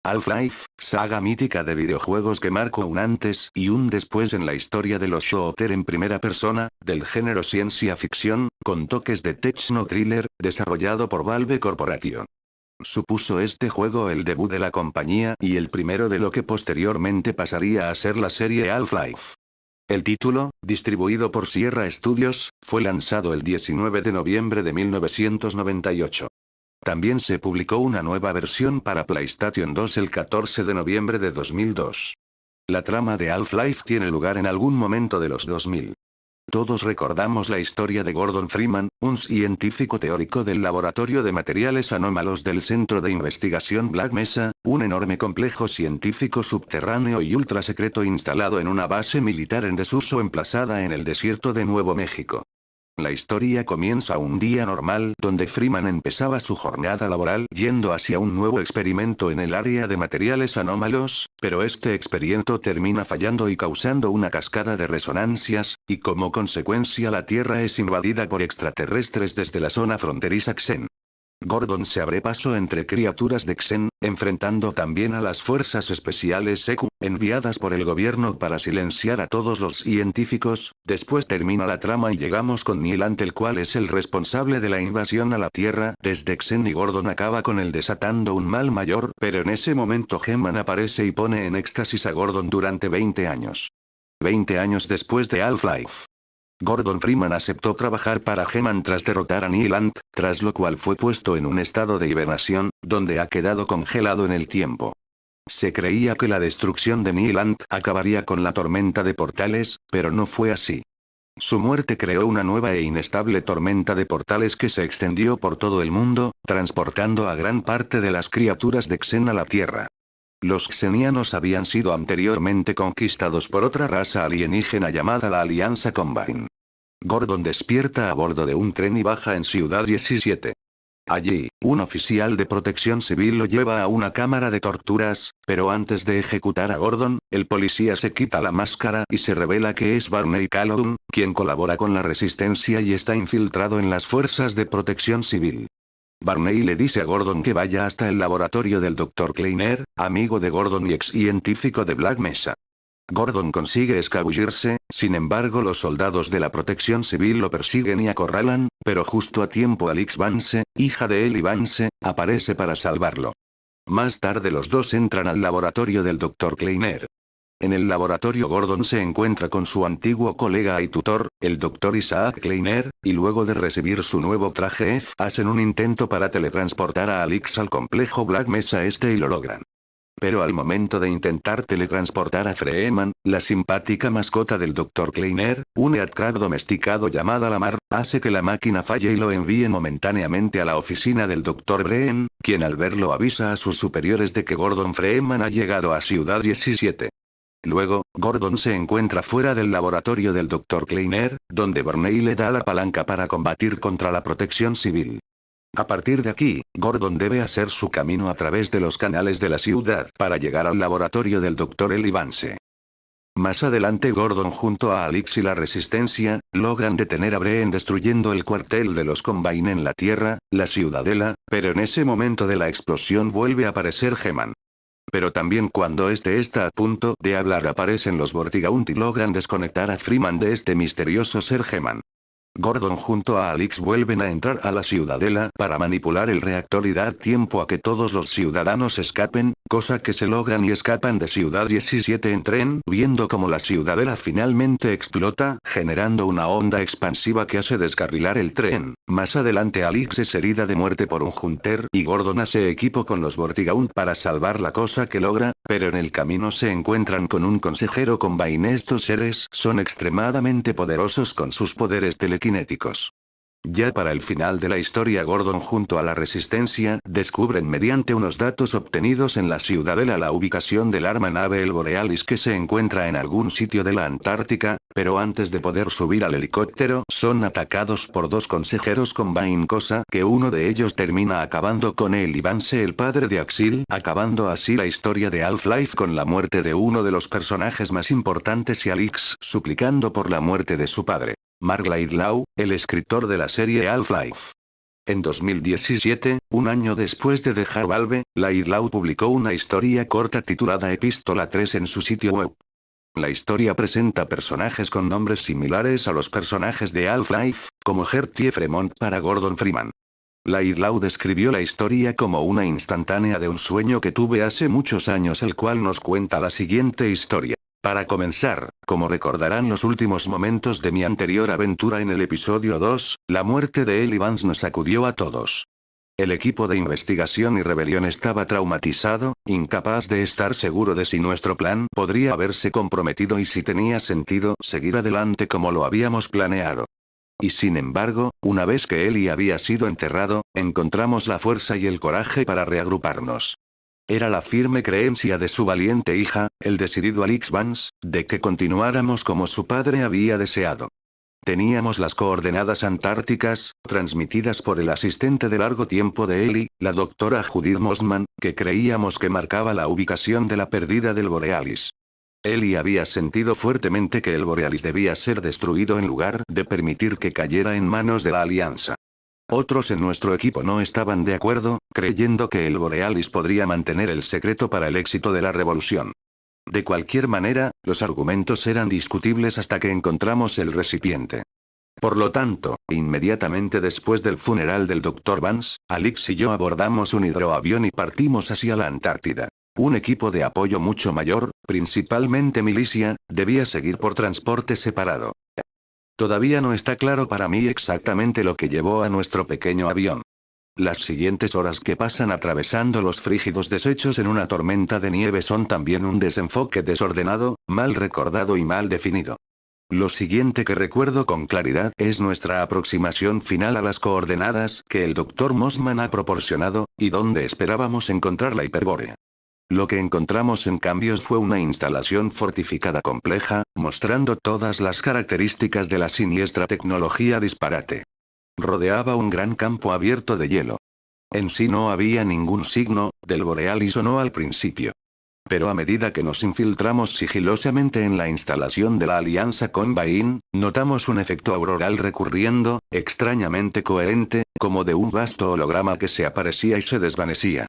Half-Life, saga mítica de videojuegos que marcó un antes y un después en la historia de los shooter en primera persona, del género ciencia ficción, con toques de techno-thriller, desarrollado por Valve Corporation. Supuso este juego el debut de la compañía y el primero de lo que posteriormente pasaría a ser la serie Half-Life. El título, distribuido por Sierra Studios, fue lanzado el 19 de noviembre de 1998. También se publicó una nueva versión para PlayStation 2 el 14 de noviembre de 2002. La trama de Half-Life tiene lugar en algún momento de los 2000. Todos recordamos la historia de Gordon Freeman, un científico teórico del Laboratorio de Materiales Anómalos del Centro de Investigación Black Mesa, un enorme complejo científico subterráneo y ultra secreto instalado en una base militar en desuso emplazada en el desierto de Nuevo México. La historia comienza un día normal donde Freeman empezaba su jornada laboral yendo hacia un nuevo experimento en el área de materiales anómalos, pero este experimento termina fallando y causando una cascada de resonancias, y como consecuencia la Tierra es invadida por extraterrestres desde la zona fronteriza Xen. Gordon se abre paso entre criaturas de Xen, enfrentando también a las fuerzas especiales SECU, enviadas por el gobierno para silenciar a todos los científicos. Después termina la trama y llegamos con Nihilant, el cual es el responsable de la invasión a la Tierra desde Xen, y Gordon acaba con él desatando un mal mayor, pero en ese momento He-Man aparece y pone en éxtasis a Gordon durante 20 años. 20 años después de Half-Life. Gordon Freeman aceptó trabajar para He-Man tras derrotar a Nihilant, tras lo cual fue puesto en un estado de hibernación, donde ha quedado congelado en el tiempo. Se creía que la destrucción de Nihilant acabaría con la tormenta de portales, pero no fue así. Su muerte creó una nueva e inestable tormenta de portales que se extendió por todo el mundo, transportando a gran parte de las criaturas de Xen a la Tierra. Los xenianos habían sido anteriormente conquistados por otra raza alienígena llamada la Alianza Combine. Gordon despierta a bordo de un tren y baja en Ciudad 17. Allí, un oficial de protección civil lo lleva a una cámara de torturas, pero antes de ejecutar a Gordon, el policía se quita la máscara y se revela que es Barney Calhoun, quien colabora con la resistencia y está infiltrado en las fuerzas de protección civil. Barney le dice a Gordon que vaya hasta el laboratorio del Dr. Kleiner, amigo de Gordon y ex científico de Black Mesa. Gordon consigue escabullirse, sin embargo los soldados de la protección civil lo persiguen y acorralan, pero justo a tiempo Alyx Vance, hija de Eli Vance, aparece para salvarlo. Más tarde los dos entran al laboratorio del Dr. Kleiner. En el laboratorio Gordon se encuentra con su antiguo colega y tutor, el Dr. Isaac Kleiner, y luego de recibir su nuevo traje hacen un intento para teletransportar a Alyx al complejo Black Mesa y lo logran. Pero al momento de intentar teletransportar a Freeman, la simpática mascota del Dr. Kleiner, un Earthcraft domesticado llamada Lamar, hace que la máquina falle y lo envíe momentáneamente a la oficina del Dr. Breen, quien al verlo avisa a sus superiores de que Gordon Freeman ha llegado a Ciudad 17. Luego, Gordon se encuentra fuera del laboratorio del Dr. Kleiner, donde Barney le da la palanca para combatir contra la protección civil. A partir de aquí, Gordon debe hacer su camino a través de los canales de la ciudad para llegar al laboratorio del Dr. Eli Vance. Más adelante Gordon junto a Alyx y la Resistencia, logran detener a Breen destruyendo el cuartel de los Combine en la Tierra, la Ciudadela, pero en ese momento de la explosión vuelve a aparecer He-Man. Pero también cuando este está a punto de hablar aparecen los Vortigaunt y logran desconectar a Freeman de este misterioso ser He-Man. Gordon junto a Alyx vuelven a entrar a la Ciudadela para manipular el reactor y dar tiempo a que todos los ciudadanos escapen, cosa que se logran y escapan de Ciudad 17 en tren, viendo como la Ciudadela finalmente explota, generando una onda expansiva que hace descarrilar el tren. Más adelante Alyx es herida de muerte por un Hunter y Gordon hace equipo con los Vortigaunt para salvarla, cosa que logra, pero en el camino se encuentran con un consejero Combine. Estos seres son extremadamente poderosos con sus poderes telequinéticos. Ya para el final de la historia Gordon junto a la Resistencia descubren mediante unos datos obtenidos en la Ciudadela la ubicación del arma nave El Borealis que se encuentra en algún sitio de la Antártica, pero antes de poder subir al helicóptero son atacados por dos consejeros Combine, cosa que uno de ellos termina acabando con él y Vance, el padre de Axil, acabando así la historia de Half-Life con la muerte de uno de los personajes más importantes y Alyx suplicando por la muerte de su padre. Mark Laidlaw, el escritor de la serie Half-Life. En 2017, un año después de dejar Valve, Laidlaw publicó una historia corta titulada Epístola 3 en su sitio web. La historia presenta personajes con nombres similares a los personajes de Half-Life, como Gertie Fremont para Gordon Freeman. Laidlaw describió la historia como una instantánea de un sueño que tuve hace muchos años, el cual nos cuenta la siguiente historia. Para comenzar, como recordarán los últimos momentos de mi anterior aventura en el episodio 2, la muerte de Ellie Vance nos sacudió a todos. El equipo de investigación y rebelión estaba traumatizado, incapaz de estar seguro de si nuestro plan podría haberse comprometido y si tenía sentido seguir adelante como lo habíamos planeado. Y sin embargo, una vez que Ellie había sido enterrado, encontramos la fuerza y el coraje para reagruparnos. Era la firme creencia de su valiente hija, el decidido Alyx Vance, de que continuáramos como su padre había deseado. Teníamos las coordenadas antárticas, transmitidas por el asistente de largo tiempo de Ellie, la doctora Judith Mossman, que creíamos que marcaba la ubicación de la pérdida del Borealis. Ellie había sentido fuertemente que el Borealis debía ser destruido en lugar de permitir que cayera en manos de la Alianza. Otros en nuestro equipo no estaban de acuerdo, creyendo que el Borealis podría mantener el secreto para el éxito de la revolución. De cualquier manera, los argumentos eran discutibles hasta que encontramos el recipiente. Por lo tanto, inmediatamente después del funeral del Dr. Vance, Alyx y yo abordamos un hidroavión y partimos hacia la Antártida. Un equipo de apoyo mucho mayor, principalmente milicia, debía seguir por transporte separado. Todavía no está claro para mí exactamente lo que llevó a nuestro pequeño avión. Las siguientes horas que pasan atravesando los frígidos desechos en una tormenta de nieve son también un desenfoque desordenado, mal recordado y mal definido. Lo siguiente que recuerdo con claridad es nuestra aproximación final a las coordenadas que el Dr. Mossman ha proporcionado, y donde esperábamos encontrar la Hiperbórea. Lo que encontramos en cambio fue una instalación fortificada compleja, mostrando todas las características de la siniestra tecnología disparate. Rodeaba un gran campo abierto de hielo. En sí no había ningún signo del Borealis o no al principio. Pero a medida que nos infiltramos sigilosamente en la instalación de la Alianza Combine, notamos un efecto auroral recurriendo, extrañamente coherente, como de un vasto holograma que se aparecía y se desvanecía.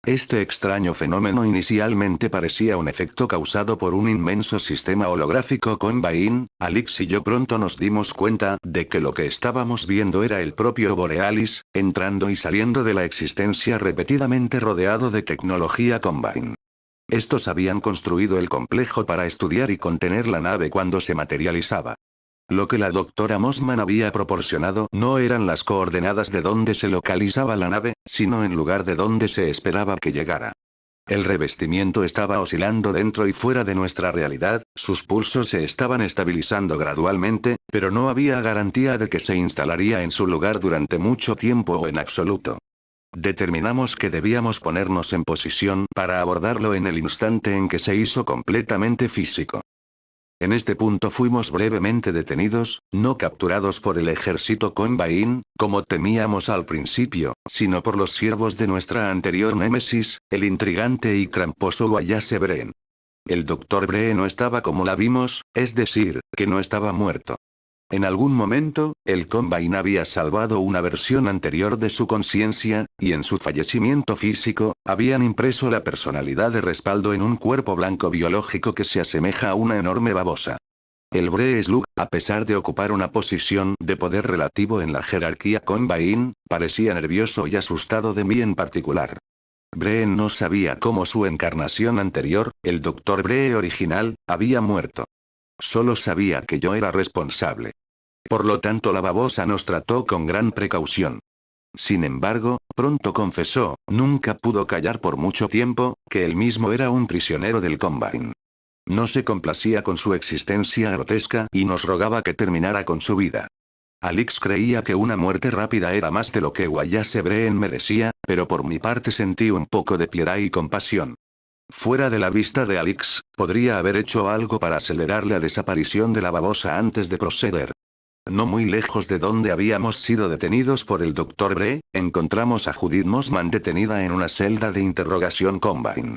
Este extraño fenómeno inicialmente parecía un efecto causado por un inmenso sistema holográfico Combine. Alyx y yo pronto nos dimos cuenta de que lo que estábamos viendo era el propio Borealis, entrando y saliendo de la existencia repetidamente rodeado de tecnología Combine. Estos habían construido el complejo para estudiar y contener la nave cuando se materializaba. Lo que la doctora Mossman había proporcionado no eran las coordenadas de donde se localizaba la nave, sino en lugar de donde se esperaba que llegara. El revestimiento estaba oscilando dentro y fuera de nuestra realidad, sus pulsos se estaban estabilizando gradualmente, pero no había garantía de que se instalaría en su lugar durante mucho tiempo o en absoluto. Determinamos que debíamos ponernos en posición para abordarlo en el instante en que se hizo completamente físico. En este punto fuimos brevemente detenidos, no capturados por el ejército Combine, como temíamos al principio, sino por los siervos de nuestra anterior némesis, el intrigante y tramposo Wallace Breen. El Dr. Breen no estaba como la vimos, es decir, que no estaba muerto. En algún momento, el Combine había salvado una versión anterior de su conciencia, y en su fallecimiento físico, habían impreso la personalidad de respaldo en un cuerpo blanco biológico que se asemeja a una enorme babosa. El Bree Slug, a pesar de ocupar una posición de poder relativo en la jerarquía Combine, parecía nervioso y asustado de mí en particular. Breen no sabía cómo su encarnación anterior, el Dr. Bree original, había muerto. Solo sabía que yo era responsable. Por lo tanto la babosa nos trató con gran precaución. Sin embargo, pronto confesó, nunca pudo callar por mucho tiempo, que él mismo era un prisionero del Combine. No se complacía con su existencia grotesca y nos rogaba que terminara con su vida. Alyx creía que una muerte rápida era más de lo que Wallace Breen merecía, pero por mi parte sentí un poco de piedad y compasión. Fuera de la vista de Alyx, podría haber hecho algo para acelerar la desaparición de la babosa antes de proceder. No muy lejos de donde habíamos sido detenidos por el Dr. Bree, encontramos a Judith Mossman detenida en una celda de interrogación Combine.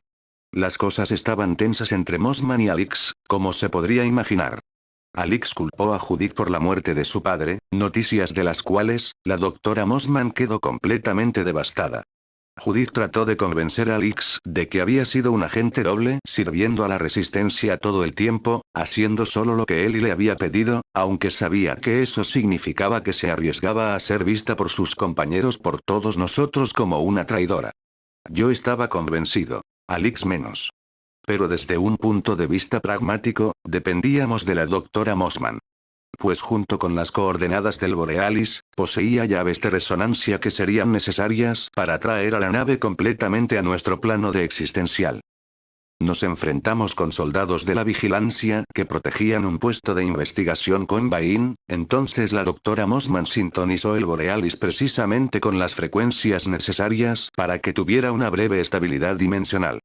Las cosas estaban tensas entre Mossman y Alyx, como se podría imaginar. Alix culpó a Judith por la muerte de su padre, noticias de las cuales, la doctora Mossman quedó completamente devastada. Judith trató de convencer a Alix de que había sido un agente doble, sirviendo a la resistencia todo el tiempo, haciendo solo lo que él le había pedido, aunque sabía que eso significaba que se arriesgaba a ser vista por sus compañeros por todos nosotros como una traidora. Yo estaba convencido. Alix menos. Pero desde un punto de vista pragmático, dependíamos de la doctora Mossman. Pues junto con las coordenadas del Borealis, poseía llaves de resonancia que serían necesarias para traer a la nave completamente a nuestro plano de existencial. Nos enfrentamos con soldados de la vigilancia que protegían un puesto de investigación con Bain, entonces la doctora Mossman sintonizó el Borealis precisamente con las frecuencias necesarias para que tuviera una breve estabilidad dimensional.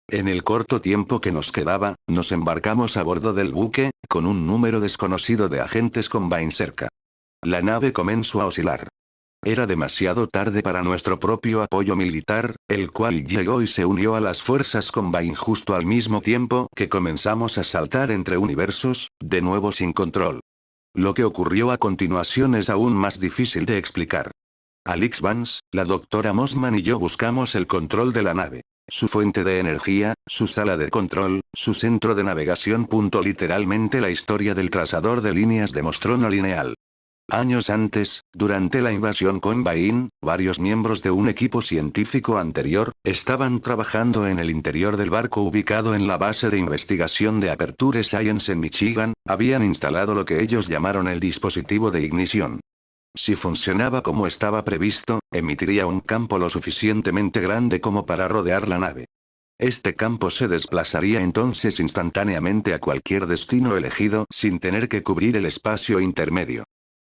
En el corto tiempo que nos quedaba, nos embarcamos a bordo del buque, con un número desconocido de agentes con Bain cerca. La nave comenzó a oscilar. Era demasiado tarde para nuestro propio apoyo militar, el cual llegó y se unió a las fuerzas con Bain justo al mismo tiempo que comenzamos a saltar entre universos, de nuevo sin control. Lo que ocurrió a continuación es aún más difícil de explicar. Alix Vance, la doctora Mossman y yo buscamos el control de la nave. Su fuente de energía, su sala de control, su centro de navegación. Literalmente la historia del trazador de líneas demostró no lineal. Años antes, durante la invasión con Bain, varios miembros de un equipo científico anterior, estaban trabajando en el interior del barco ubicado en la base de investigación de Aperture Science en Michigan, habían instalado lo que ellos llamaron el dispositivo de ignición. Si funcionaba como estaba previsto, emitiría un campo lo suficientemente grande como para rodear la nave. Este campo se desplazaría entonces instantáneamente a cualquier destino elegido sin tener que cubrir el espacio intermedio.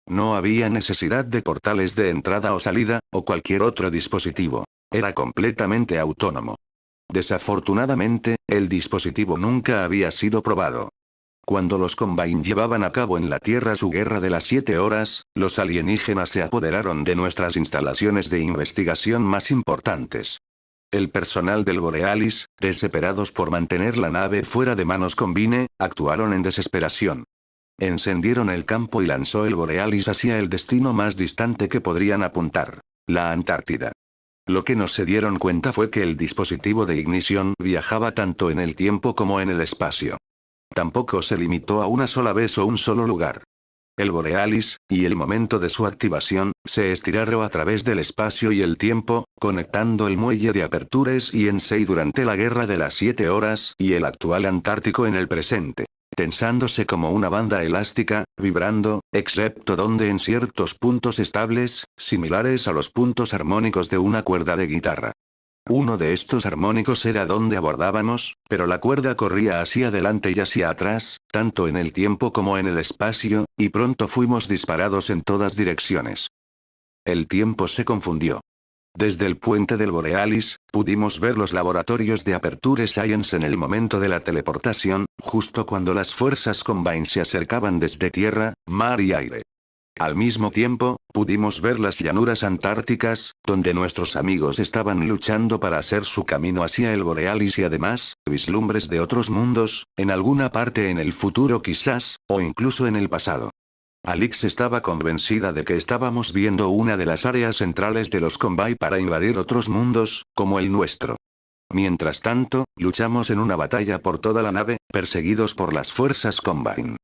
No había necesidad de portales de entrada o salida, o cualquier otro dispositivo. Era completamente autónomo. Desafortunadamente, el dispositivo nunca había sido probado. Cuando los Combine llevaban a cabo en la Tierra su guerra de las 7 horas, los alienígenas se apoderaron de nuestras instalaciones de investigación más importantes. El personal del Borealis, desesperados por mantener la nave fuera de manos Combine, actuaron en desesperación. Encendieron el campo y lanzó el Borealis hacia el destino más distante que podrían apuntar: la Antártida. Lo que no se dieron cuenta fue que el dispositivo de ignición viajaba tanto en el tiempo como en el espacio. Tampoco se limitó a una sola vez o un solo lugar. El Borealis, y el momento de su activación, se estiraron a través del espacio y el tiempo, conectando el muelle de Apertures y Ensei durante la Guerra de las 7 horas y el actual Antártico en el presente. Tensándose como una banda elástica, vibrando, excepto donde en ciertos puntos estables, similares a los puntos armónicos de una cuerda de guitarra. Uno de estos armónicos era donde abordábamos, pero la cuerda corría hacia adelante y hacia atrás, tanto en el tiempo como en el espacio, y pronto fuimos disparados en todas direcciones. El tiempo se confundió. Desde el puente del Borealis, pudimos ver los laboratorios de Aperture Science en el momento de la teleportación, justo cuando las fuerzas Combine se acercaban desde tierra, mar y aire. Al mismo tiempo, pudimos ver las llanuras antárticas, donde nuestros amigos estaban luchando para hacer su camino hacia el Borealis y además, vislumbres de otros mundos, en alguna parte en el futuro quizás, o incluso en el pasado. Alix estaba convencida de que estábamos viendo una de las áreas centrales de los Combine para invadir otros mundos, como el nuestro. Mientras tanto, luchamos en una batalla por toda la nave, perseguidos por las fuerzas Combine.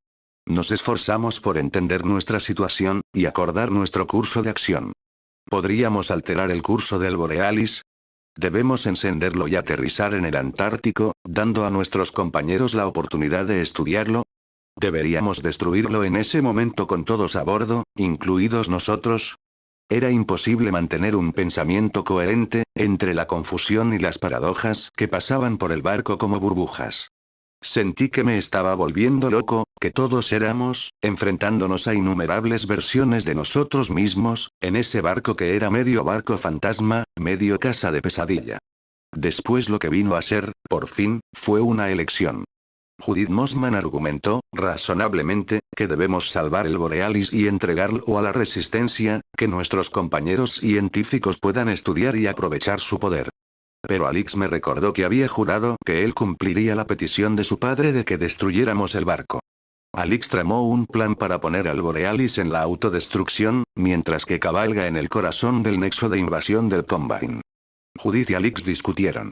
Nos esforzamos por entender nuestra situación, y acordar nuestro curso de acción. ¿Podríamos alterar el curso del Borealis? Debemos encenderlo y aterrizar en el Antártico, dando a nuestros compañeros la oportunidad de estudiarlo. ¿Deberíamos destruirlo en ese momento con todos a bordo, incluidos nosotros? Era imposible mantener un pensamiento coherente, entre la confusión y las paradojas que pasaban por el barco como burbujas. Sentí que me estaba volviendo loco, que todos éramos, enfrentándonos a innumerables versiones de nosotros mismos, en ese barco que era medio barco fantasma, medio casa de pesadilla. Después lo que vino a ser, por fin, fue una elección. Judith Mossman argumentó, razonablemente, que debemos salvar el Borealis y entregarlo a la Resistencia, que nuestros compañeros científicos puedan estudiar y aprovechar su poder. Pero Alix me recordó que había jurado que él cumpliría la petición de su padre de que destruyéramos el barco. Alix tramó un plan para poner al Borealis en la autodestrucción, mientras que cabalga en el corazón del nexo de invasión del Combine. Judith y Alix discutieron.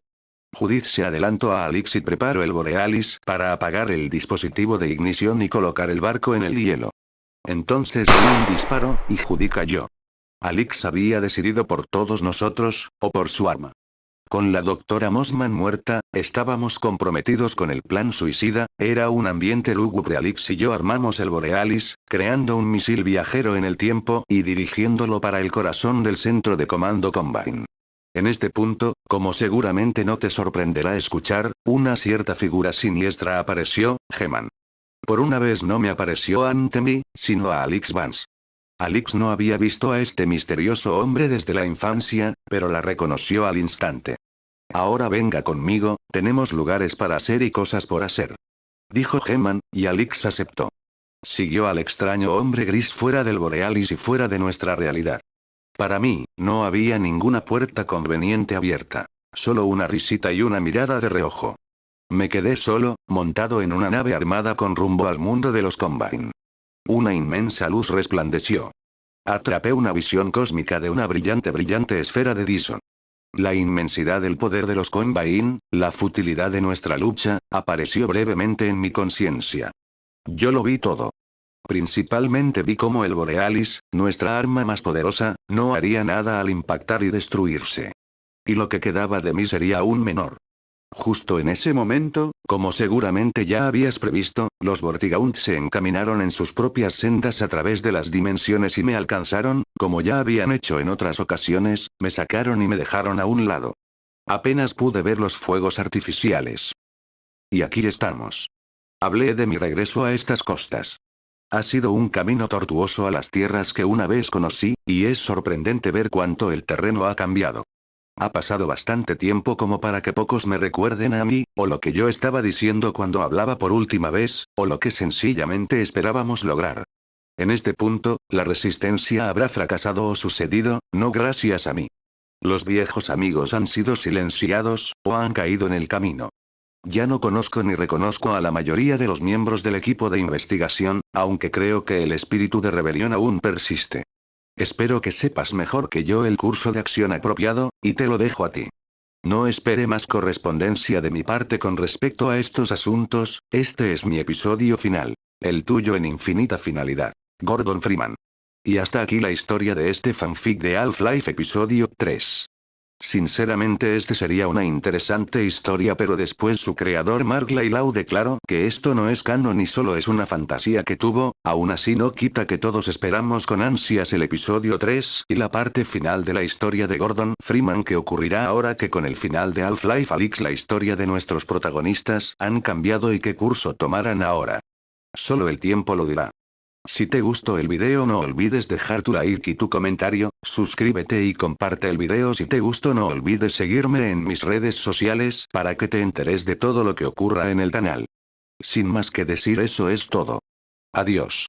Judith se adelantó a Alix y preparó el Borealis para apagar el dispositivo de ignición y colocar el barco en el hielo. Entonces dio un disparo, y Judith cayó. Alix había decidido por todos nosotros, o por su arma. Con la doctora Mossman muerta, estábamos comprometidos con el plan suicida, era un ambiente lúgubre. Alix y yo armamos el Borealis, creando un misil viajero en el tiempo y dirigiéndolo para el corazón del centro de comando Combine. En este punto, como seguramente no te sorprenderá escuchar, una cierta figura siniestra apareció, Geman. Por una vez no me apareció ante mí, sino a Alix Vance. Alix no había visto a este misterioso hombre desde la infancia, pero la reconoció al instante. Ahora venga conmigo, tenemos lugares para hacer y cosas por hacer. Dijo Geman, y Alix aceptó. Siguió al extraño hombre gris fuera del Borealis y fuera de nuestra realidad. Para mí, no había ninguna puerta conveniente abierta. Solo una risita y una mirada de reojo. Me quedé solo, montado en una nave armada con rumbo al mundo de los Combine. Una inmensa luz resplandeció. Atrapé una visión cósmica de una brillante esfera de Dyson. La inmensidad del poder de los Combine, la futilidad de nuestra lucha, apareció brevemente en mi conciencia. Yo lo vi todo. Principalmente vi cómo el Borealis, nuestra arma más poderosa, no haría nada al impactar y destruirse. Y lo que quedaba de mí sería aún menor. Justo en ese momento, como seguramente ya habías previsto, los Vortigaunt se encaminaron en sus propias sendas a través de las dimensiones y me alcanzaron, como ya habían hecho en otras ocasiones, me sacaron y me dejaron a un lado. Apenas pude ver los fuegos artificiales. Y aquí estamos. Hablé de mi regreso a estas costas. Ha sido un camino tortuoso a las tierras que una vez conocí, y es sorprendente ver cuánto el terreno ha cambiado. Ha pasado bastante tiempo como para que pocos me recuerden a mí, o lo que yo estaba diciendo cuando hablaba por última vez, o lo que sencillamente esperábamos lograr. En este punto, la resistencia habrá fracasado o sucedido, no gracias a mí. Los viejos amigos han sido silenciados, o han caído en el camino. Ya no conozco ni reconozco a la mayoría de los miembros del equipo de investigación, aunque creo que el espíritu de rebelión aún persiste. Espero que sepas mejor que yo el curso de acción apropiado, y te lo dejo a ti. No espere más correspondencia de mi parte con respecto a estos asuntos, este es mi episodio final. El tuyo en infinita finalidad. Gordon Freeman. Y hasta aquí la historia de este fanfic de Half-Life episodio 3. Sinceramente este sería una interesante historia, pero después su creador Mark Lailau declaró que esto no es canon y solo es una fantasía que tuvo, aún así no quita que todos esperamos con ansias el episodio 3 y la parte final de la historia de Gordon Freeman que ocurrirá ahora que con el final de Half-Life Alyx la historia de nuestros protagonistas han cambiado y qué curso tomarán ahora. Solo el tiempo lo dirá. Si te gustó el video no olvides dejar tu like y tu comentario, suscríbete y comparte el video. Si te gustó no olvides seguirme en mis redes sociales para que te enteres de todo lo que ocurra en el canal. Sin más que decir, eso es todo. Adiós.